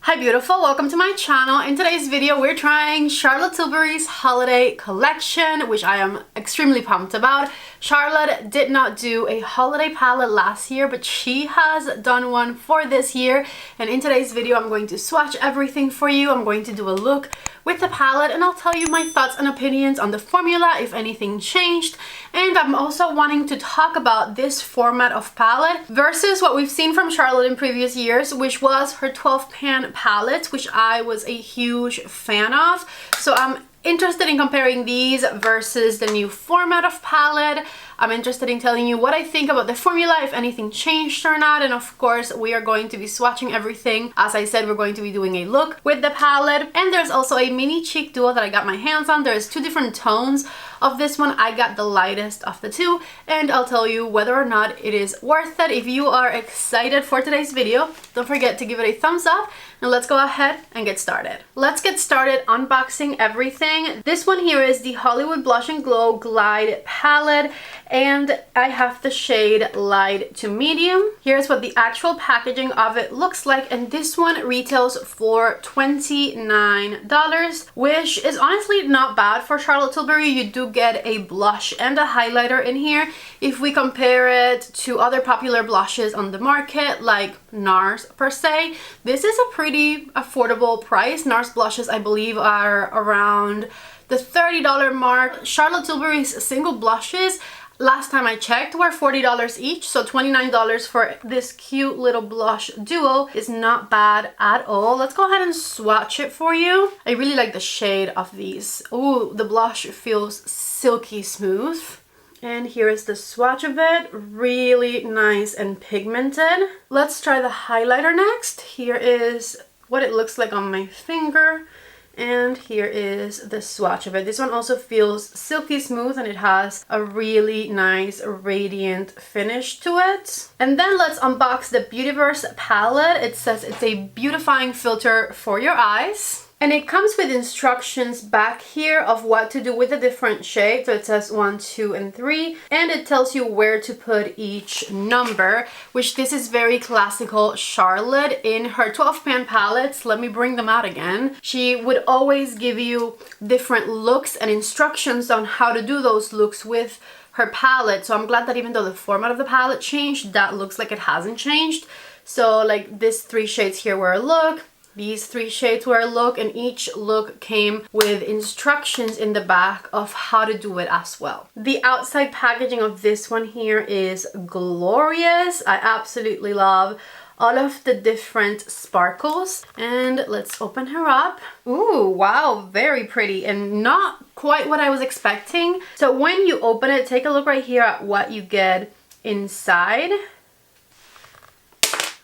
Hi beautiful, welcome to my channel. In today's video we're trying Charlotte Tilbury's holiday collection, which I am extremely pumped about. Charlotte did not do a holiday palette last year, but she has done one for this year, and in today's video I'm going to swatch everything for you. I'm going to do a look with the palette and I'll tell you my thoughts and opinions on the formula, if anything changed, and I'm also wanting to talk about this format of palette versus what we've seen from Charlotte in previous years, which was her 12 pan palettes, which I was a huge fan of. So I'm interested in comparing these versus the new format of palette. I'm interested in telling you what I think about the formula, if anything changed or not, and of course we are going to be swatching everything. As I said, we're going to be doing a look with the palette, and there's also a mini cheek duo that I got my hands on. There's two different tones of this one. I got the lightest of the two, and I'll tell you whether or not it is worth it. If you are excited for today's video, don't forget to give it a thumbs up, and let's go ahead and get started. Let's get started unboxing everything. This one here is the Hollywood Blush and Glow Glide palette, and I have the shade light to medium. Here's what the actual packaging of it looks like, and this one retails for $29, which is honestly not bad for Charlotte Tilbury. You do get a blush and a highlighter in here. If we compare it to other popular blushes on the market like NARS per se, this is a pretty affordable price. NARS blushes I believe are around the $30 mark. Charlotte Tilbury's single blushes, last time I checked, were $40 each, so $29 for this cute little blush duo is not bad at all. Let's go ahead and swatch it for you. I really like the shade of these. Ooh, the blush feels silky smooth. And here is the swatch of it. Really nice and pigmented. Let's try the highlighter next. Here is what it looks like on my finger. And here is the swatch of it. This one also feels silky smooth, and it has a really nice radiant finish to it. And then let's unbox the Beautyverse palette. It says it's a beautifying filter for your eyes. And it comes with instructions back here of what to do with the different shades. So it says 1, 2, and 3. And it tells you where to put each number, which this is very classical Charlotte. In her 12 pan palettes, let me bring them out again, she would always give you different looks and instructions on how to do those looks with her palette. So I'm glad that even though the format of the palette changed, that looks like it hasn't changed. So like this 3 shades here were a look. These 3 shades were a look, and each look came with instructions in the back of how to do it as well. The outside packaging of this one here is glorious. I absolutely love all of the different sparkles. And let's open her up. Ooh, wow, very pretty and not quite what I was expecting. So when you open it, take a look right here at what you get inside.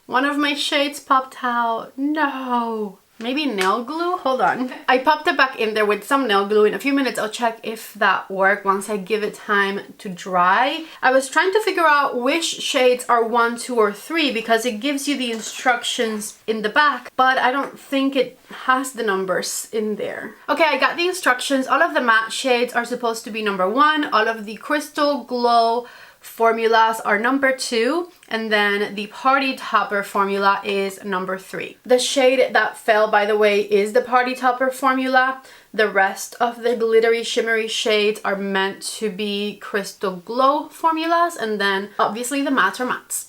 One of my shades popped out. No. Maybe nail glue? Hold on. I popped it back in there with some nail glue. In a few minutes, I'll check if that worked once I give it time to dry. I was trying to figure out which shades are 1, 2, or 3 because it gives you the instructions in the back, but I don't think it has the numbers in there. Okay, I got the instructions. All of the matte shades are supposed to be number 1. All of the crystal glow formulas are number 2, and then the party topper formula is number 3. The shade that fell, by the way, is the party topper formula. The rest of the glittery shimmery shades are meant to be crystal glow formulas, and then obviously the mattes are mattes.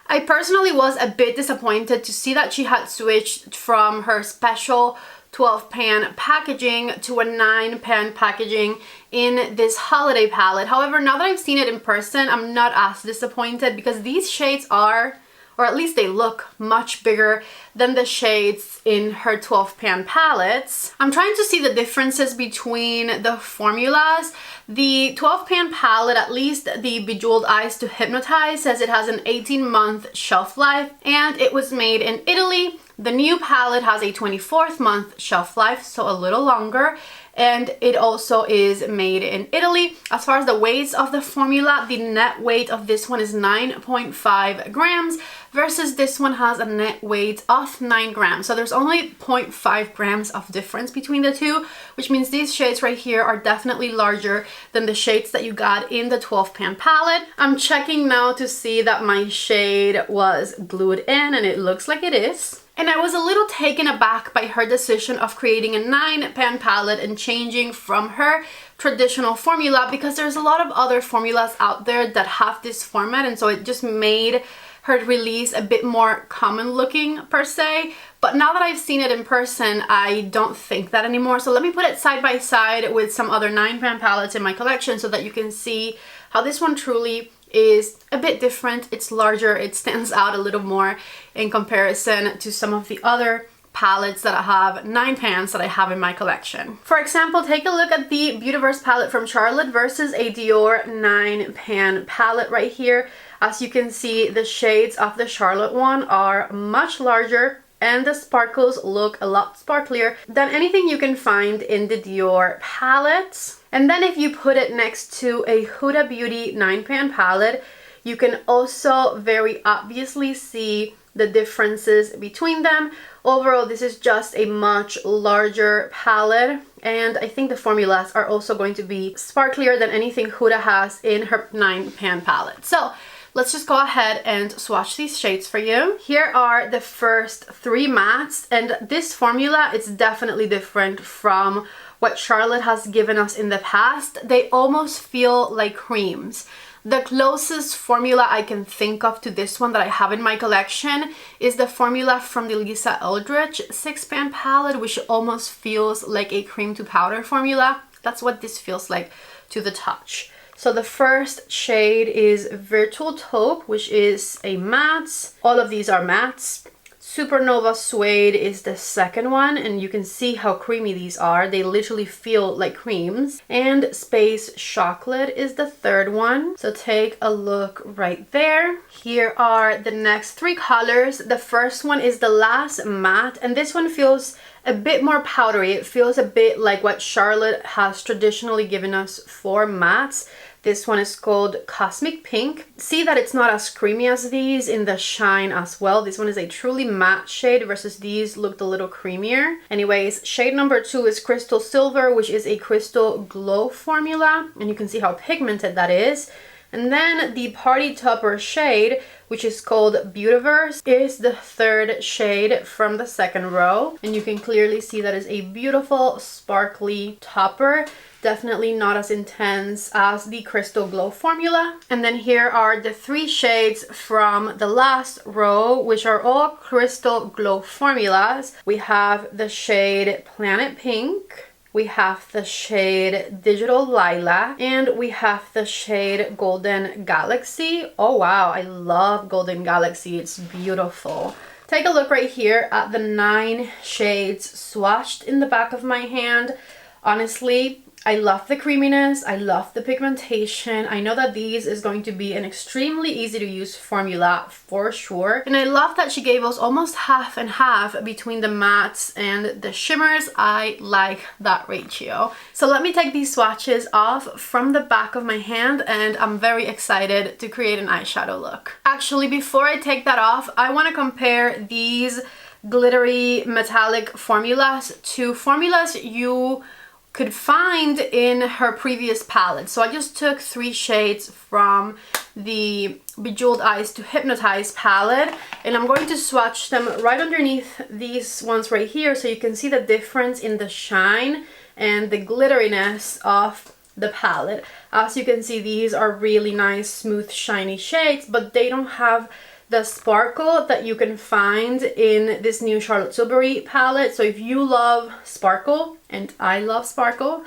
I personally was a bit disappointed to see that she had switched from her special 12 pan packaging to a 9 pan packaging in this holiday palette. However, now that I've seen it in person, I'm not as disappointed because these shades are, or at least they look, much bigger than the shades in her 12 pan palettes. I'm trying to see the differences between the formulas. The 12 pan palette, at least the Bejeweled Eyes to Hypnotize, says it has an 18-month shelf life and it was made in Italy. The new palette has a 24th month shelf life, so a little longer, and it also is made in Italy. As far as the weights of the formula, the net weight of this one is 9.5 grams versus this one has a net weight of 9 grams. So there's only 0.5 grams of difference between the two, which means these shades right here are definitely larger than the shades that you got in the 12 pan palette. I'm checking now to see that my shade was glued in, and it looks like it is. And I was a little taken aback by her decision of creating a 9-pan palette and changing from her traditional formula, because there's a lot of other formulas out there that have this format, and so it just made her release a bit more common looking per se. But now that I've seen it in person, I don't think that anymore. So let me put it side by side with some other 9-pan palettes in my collection so that you can see how this one truly is a bit different. It's larger, it stands out a little more in comparison to some of the other palettes that I have, 9-pans that I have in my collection. For example, take a look at the Beautyverse palette from Charlotte versus a Dior 9-pan palette right here. As you can see, the shades of the Charlotte one are much larger and the sparkles look a lot sparklier than anything you can find in the Dior palettes. And then if you put it next to a Huda Beauty 9-pan palette, you can also very obviously see the differences between them. Overall, this is just a much larger palette, and I think the formulas are also going to be sparklier than anything Huda has in her 9-pan palette. So let's just go ahead and swatch these shades for you. Here are the first 3 mattes, and this formula is definitely different from what Charlotte has given us in the past. They almost feel like creams. The closest formula I can think of to this one that I have in my collection is the formula from the Lisa Eldridge 6-pan palette, which almost feels like a cream to powder formula. That's what this feels like to the touch. So the first shade is Virtual Taupe, which is a matte. All of these are mattes. Supernova Suede is the second one, and you can see how creamy these are. They literally feel like creams. And Space Chocolate is the third one. So take a look right there. Here are the next 3 colors. The first one is the last matte, and this one feels a bit more powdery. It feels a bit like what Charlotte has traditionally given us for mattes. This one is called Cosmic Pink. See that it's not as creamy as these in the shine as well. This one is a truly matte shade versus these looked a little creamier. Anyways, shade number 2 is Crystal Silver, which is a crystal glow formula, and you can see how pigmented that is. And then the Party Topper shade, which is called Beautyverse, is the third shade from the second row. And you can clearly see that is a beautiful, sparkly topper. Definitely not as intense as the Crystal Glow formula. And then here are the 3 shades from the last row, which are all Crystal Glow formulas. We have the shade Planet Pink, we have the shade Digital Lilac, and we have the shade Golden Galaxy. Oh wow, I love Golden Galaxy, it's beautiful. Take a look right here at the 9 shades swatched in the back of my hand. Honestly, I love the creaminess, I love the pigmentation. I know that these is going to be an extremely easy to use formula for sure. And I love that she gave us almost half and half between the mattes and the shimmers. I like that ratio. So let me take these swatches off from the back of my hand, and I'm very excited to create an eyeshadow look. Actually, before I take that off, I want to compare these glittery metallic formulas to formulas you could find in her previous palette. So I just took 3 shades from the Bejeweled Eyes to Hypnotize palette, and I'm going to swatch them right underneath these ones right here so you can see the difference in the shine and the glitteriness of the palette. As you can see, these are really nice, smooth, shiny shades, but they don't have the sparkle that you can find in this new Charlotte Tilbury palette. So if you love sparkle, and I love sparkle,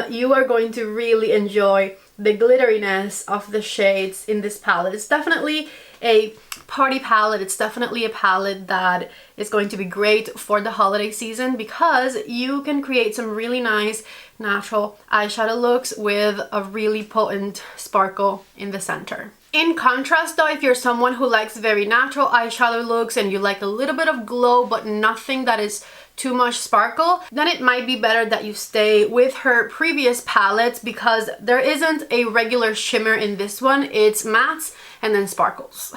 you are going to really enjoy the glitteriness of the shades in this palette. It's definitely a party palette. It's definitely a palette that is going to be great for the holiday season because you can create some really nice natural eyeshadow looks with a really potent sparkle in the center. In contrast though, if you're someone who likes very natural eyeshadow looks and you like a little bit of glow but nothing that is too much sparkle, then it might be better that you stay with her previous palettes because there isn't a regular shimmer in this one. It's mattes and then sparkles.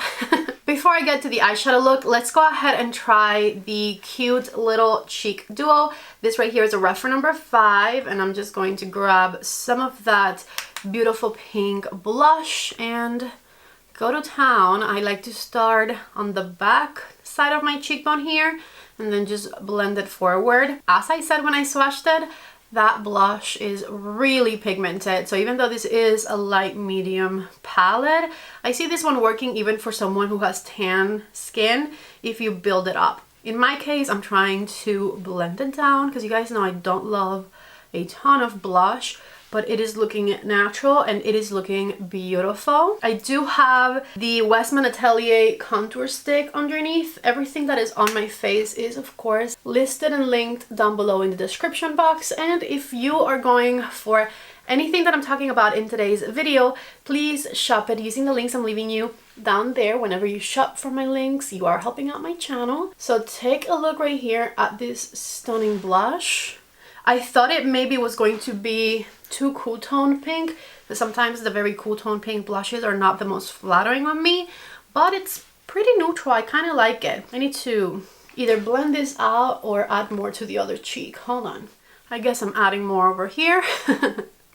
Before I get to the eyeshadow look, let's go ahead and try the cute little cheek duo. This right here is a reference number 5, and I'm just going to grab some of that beautiful pink blush and go to town. I like to start on the back side of my cheekbone here, and then just blend it forward. As I said when I swatched it, that blush is really pigmented. So even though this is a light medium palette, I see this one working even for someone who has tan skin if you build it up. In my case, I'm trying to blend it down because you guys know I don't love a ton of blush, but it is looking natural and it is looking beautiful. I do have the Westman Atelier contour stick underneath. Everything that is on my face is of course listed and linked down below in the description box. And if you are going for anything that I'm talking about in today's video, please shop it using the links I'm leaving you down there. Whenever you shop from my links, you are helping out my channel. So take a look right here at this stunning blush. I thought it maybe was going to be too cool tone pink, but sometimes the very cool tone pink blushes are not the most flattering on me, but it's pretty neutral. I kind of like it. I need to either blend this out or add more to the other cheek. Hold on. I guess I'm adding more over here.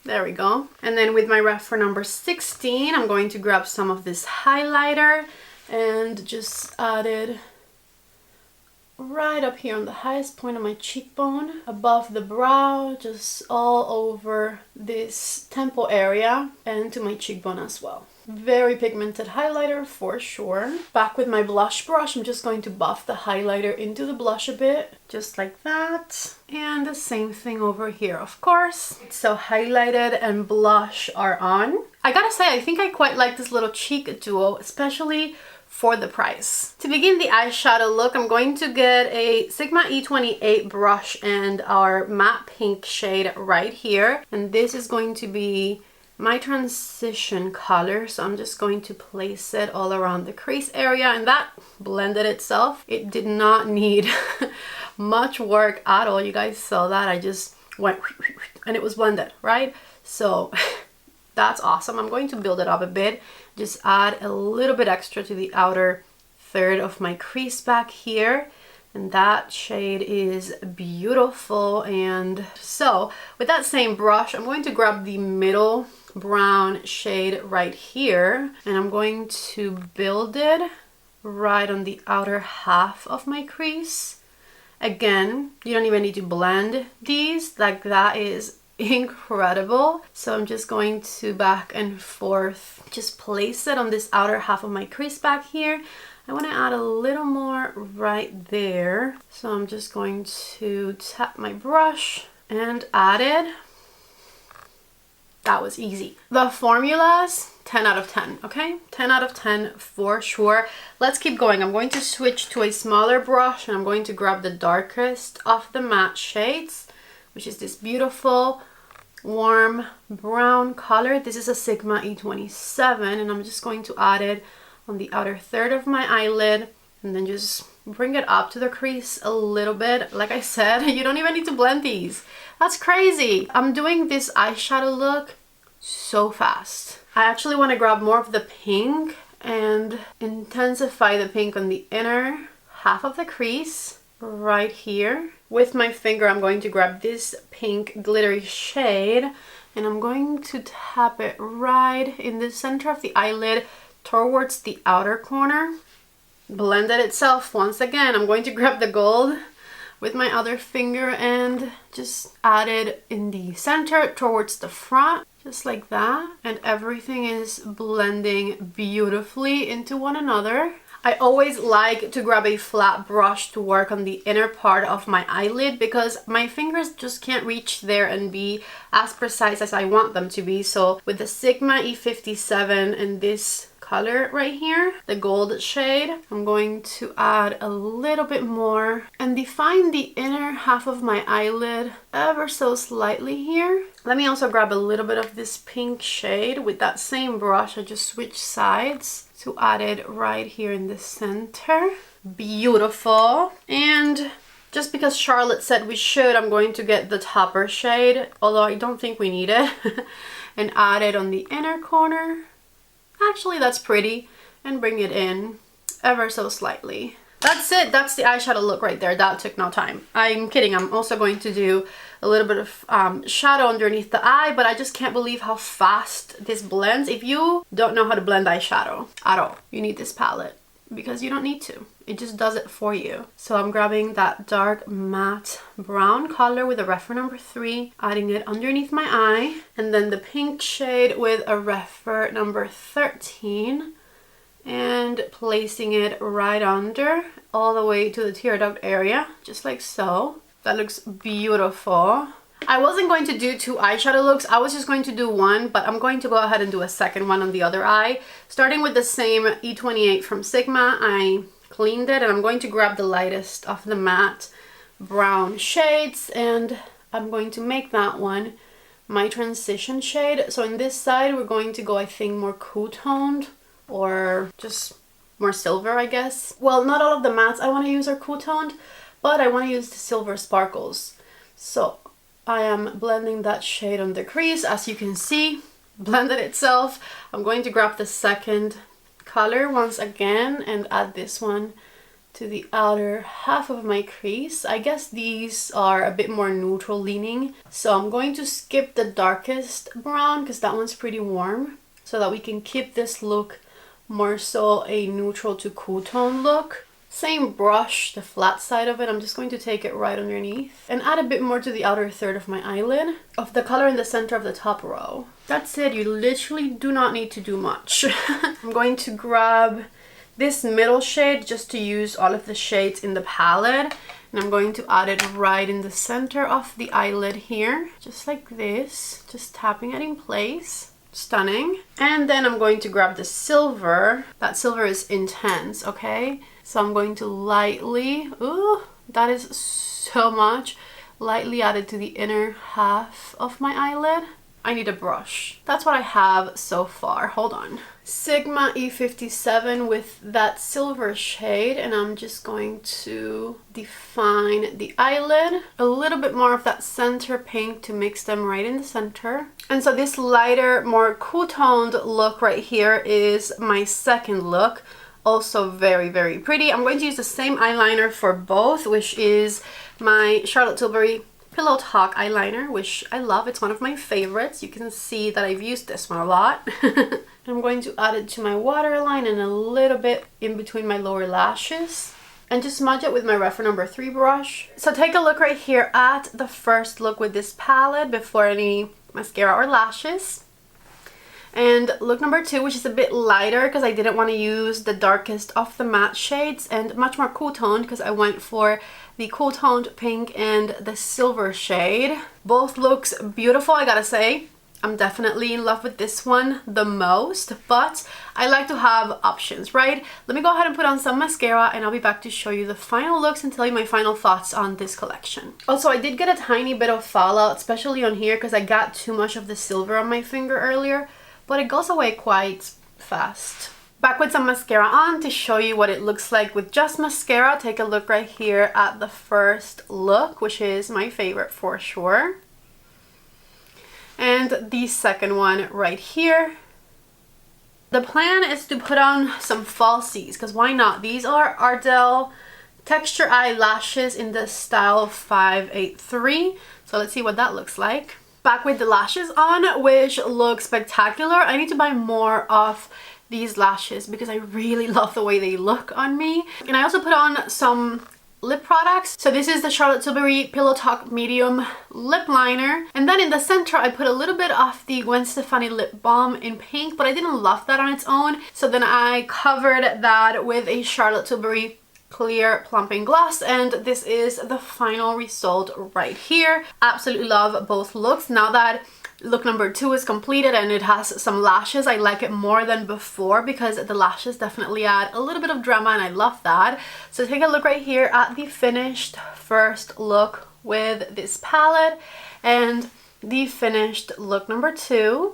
There we go. And then with my ref for number 16, I'm going to grab some of this highlighter and just add it right up here on the highest point of my cheekbone, above the brow, just all over this temple area and to my cheekbone as well. Very pigmented highlighter for sure. Back with my blush brush, I'm just going to buff the highlighter into the blush a bit, just like that. And the same thing over here, of course. So highlighted and blush are on. I gotta say, I think I quite like this little cheek duo, especially for the price. To begin the eyeshadow look, I'm going to get a Sigma E28 brush and our matte pink shade right here. And this is going to be my transition color. So I'm just going to place it all around the crease area, and that blended itself. It did not need much work at all. You guys saw that. I just went and it was blended, right? So that's awesome. I'm going to build it up a bit. Just add a little bit extra to the outer third of my crease back here. And that shade is beautiful. And so with that same brush, I'm going to grab the middle brown shade right here. And I'm going to build it right on the outer half of my crease. Again, you don't even need to blend these. Like, that is incredible. So I'm just going to back and forth just place it on this outer half of my crease back here. I want to add a little more right there, so I'm just going to tap my brush and add it. That was easy. The formulas, 10 out of 10, okay? 10 out of 10 for sure. Let's keep going. I'm going to switch to a smaller brush and I'm going to grab the darkest of the matte shades, which is this beautiful warm brown color. This is a Sigma E27, and I'm just going to add it on the outer third of my eyelid and then just bring it up to the crease a little bit. Like I said, you don't even need to blend these. That's crazy. I'm doing this eyeshadow look so fast. I actually want to grab more of the pink and intensify the pink on the inner half of the crease right here. With my finger, I'm going to grab this pink glittery shade and I'm going to tap it right in the center of the eyelid towards the outer corner. Blend it itself. Once again, I'm going to grab the gold with my other finger and just add it in the center towards the front, just like that. And everything is blending beautifully into one another. I always like to grab a flat brush to work on the inner part of my eyelid because my fingers just can't reach there and be as precise as I want them to be. So with the Sigma E57 and this color right here, the gold shade, I'm going to add a little bit more and define the inner half of my eyelid ever so slightly here. Let me also grab a little bit of this pink shade. With that same brush, I just switch sides to add it right here in the center. Beautiful. And just because Charlotte said we should, I'm going to get the topper shade, although I don't think we need it, and add it on the inner corner. Actually, that's pretty. And bring it in ever so slightly. That's it. That's the eyeshadow look right there. That took no time. I'm kidding. I'm also going to do a little bit of shadow underneath the eye, but I just can't believe how fast this blends. If you don't know how to blend eyeshadow at all, you need this palette because you don't need to. It just does it for you. So I'm grabbing that dark matte brown color with a reference number 3, adding it underneath my eye, and then the pink shade with a reference number 13, and placing it right under, all the way to the tear duct area, just like so. That looks beautiful. I wasn't going to do 2 eyeshadow looks, I was just going to do one, but I'm going to go ahead and do a second one on the other eye. Starting with the same E28 from Sigma, I cleaned it, and I'm going to grab the lightest of the matte brown shades, and I'm going to make that one my transition shade. So in this side, we're going to go, I think, more cool toned, or just more silver, I guess. Well, not all of the mattes I want to use are cool toned, but I want to use the silver sparkles. So I am blending that shade on the crease. As you can see, blended itself. I'm going to grab the second color once again and add this one to the outer half of my crease. I guess these are a bit more neutral leaning, so I'm going to skip the darkest brown because that one's pretty warm, so that we can keep this look more so a neutral to cool tone look. Same brush, the flat side of it, I'm just going to take it right underneath and add a bit more to the outer third of my eyelid of the color in the center of the top row. That's it, you literally do not need to do much. I'm going to grab this middle shade just to use all of the shades in the palette, and I'm going to add it right in the center of the eyelid here, just like this, just tapping it in place. Stunning. And then I'm going to grab the silver. That silver is intense, okay? So I'm going to lightly, ooh, that is so much, lightly add it to the inner half of my eyelid. I need a brush. That's what I have so far. Hold on. Sigma E57 with that silver shade, and I'm just going to define the eyelid. A little bit more of that center pink to mix them right in the center. And so this lighter, more cool toned look right here is my second look. Also very, very pretty. I'm going to use the same eyeliner for both, which is my Charlotte Tilbury Pillow Talk eyeliner, which I love. It's one of my favorites. You can see that I've used this one a lot. I'm going to add it to my waterline and a little bit in between my lower lashes, and just smudge it with my reference number 3 brush. So take a look right here at the first look with this palette before any mascara or lashes. And look number 2, which is a bit lighter because I didn't want to use the darkest of the matte shades, and much more cool toned because I went for the cool toned pink and the silver shade. Both looks beautiful, I gotta say. I'm definitely in love with this one the most, but I like to have options, right? Let me go ahead and put on some mascara, and I'll be back to show you the final looks and tell you my final thoughts on this collection. Also, I did get a tiny bit of fallout, especially on here because I got too much of the silver on my finger earlier, but it goes away quite fast. Back with some mascara on to show you what it looks like with just mascara. Take a look right here at the first look, which is my favorite for sure. And the second one right here. The plan is to put on some falsies, because why not? These are Ardell Texture Eyelashes in the style 583. So let's see what that looks like. Back with the lashes on, which look spectacular. I need to buy more of these lashes because I really love the way they look on me. And I also put on some lip products. So this is the Charlotte Tilbury Pillow Talk Medium Lip Liner. And then in the center, I put a little bit of the Gwen Stefani Lip Balm in pink, but I didn't love that on its own. So then I covered that with a Charlotte Tilbury Clear Plumping Gloss, and this is the final result right here. Absolutely love both looks. Now that look number 2 is completed and it has some lashes, I like it more than before because the lashes definitely add a little bit of drama, and I love that. So take a look right here at the finished first look with this palette and the finished look number 2.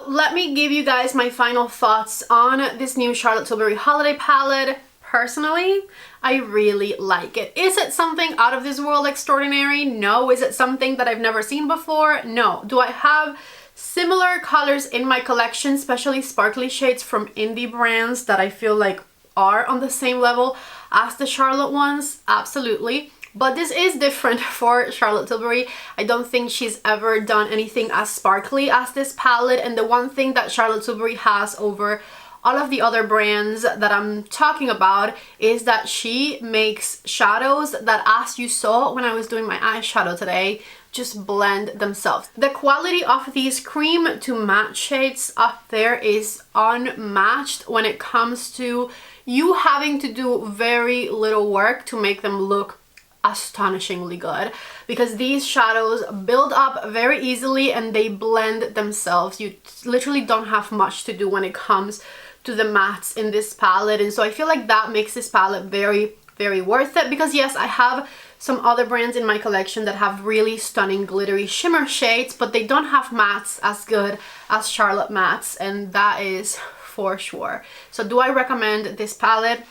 Let me give you guys my final thoughts on this new Charlotte Tilbury holiday palette. Personally, I really like it. Is it something out of this world extraordinary? No. Is it something that I've never seen before? No. Do I have similar colors in my collection, especially sparkly shades from indie brands that I feel like are on the same level as the Charlotte ones? Absolutely. But this is different for Charlotte Tilbury. I don't think she's ever done anything as sparkly as this palette, and the one thing that Charlotte Tilbury has over all of the other brands that I'm talking about is that she makes shadows that, as you saw when I was doing my eyeshadow today, just blend themselves. The quality of these cream to matte shades up there is unmatched when it comes to you having to do very little work to make them look astonishingly good, because these shadows build up very easily and they blend themselves. You literally don't have much to do when it comes to the mattes in this palette, and so I feel like that makes this palette very, very worth it. Because yes, I have some other brands in my collection that have really stunning glittery shimmer shades, but they don't have mattes as good as Charlotte mattes, and that is for sure. So do I recommend this palette?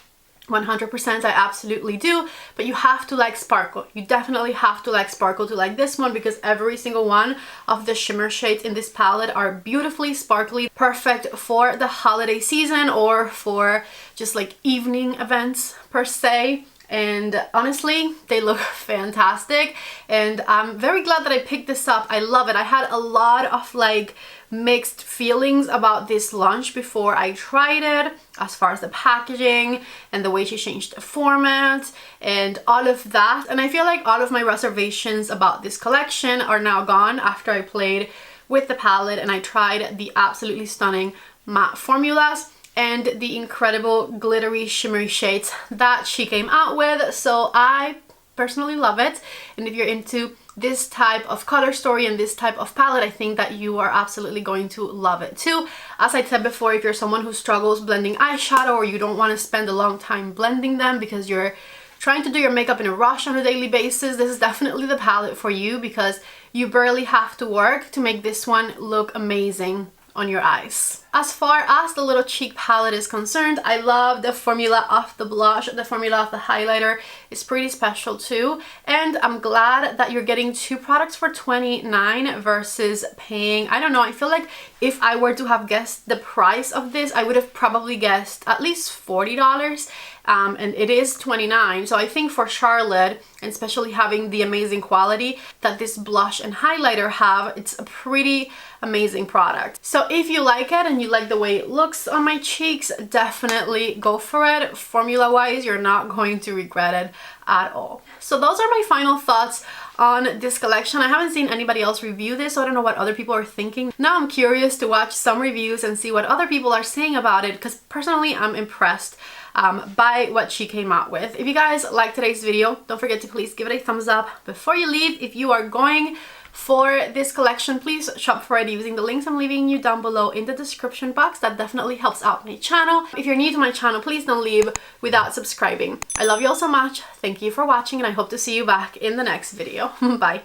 100%, I absolutely do, but you have to like sparkle. You definitely have to like sparkle to like this one, because every single one of the shimmer shades in this palette are beautifully sparkly, perfect for the holiday season or for just like evening events per se. And honestly, they look fantastic, and I'm very glad that I picked this up. I love it. I had a lot of like mixed feelings about this launch before I tried it, as far as the packaging and the way she changed the format and all of that. And I feel like all of my reservations about this collection are now gone after I played with the palette and I tried the absolutely stunning matte formulas and the incredible glittery shimmery shades that she came out with. So I personally love it, and if you're into this type of color story and this type of palette, I think that you are absolutely going to love it too. As I said before, if you're someone who struggles blending eyeshadow, or you don't want to spend a long time blending them because you're trying to do your makeup in a rush on a daily basis, this is definitely the palette for you, because you barely have to work to make this one look amazing on your eyes. As far as the little cheek palette is concerned, I love the formula of the blush. The formula of the highlighter is pretty special too, and I'm glad that you're getting two products for $29 versus paying, I don't know, I feel like if I were to have guessed the price of this, I would have probably guessed at least $40. And it is $29, so I think for Charlotte, and especially having the amazing quality that this blush and highlighter have, it's a pretty amazing product. So if you like it and you like the way it looks on my cheeks, definitely go for it. Formula wise, you're not going to regret it at all. So those are my final thoughts on this collection. I haven't seen anybody else review this, so I don't know what other people are thinking. Now I'm curious to watch some reviews and see what other people are saying about it, because personally I'm impressed by what she came out with. If you guys like today's video, don't forget to please give it a thumbs up. Before you leave, if you are going for this collection, please shop for it using the links I'm leaving you down below in the description box. That definitely helps out my channel. If you're new to my channel, please don't leave without subscribing. I love you all so much. Thank you for watching, and I hope to see you back in the next video. Bye.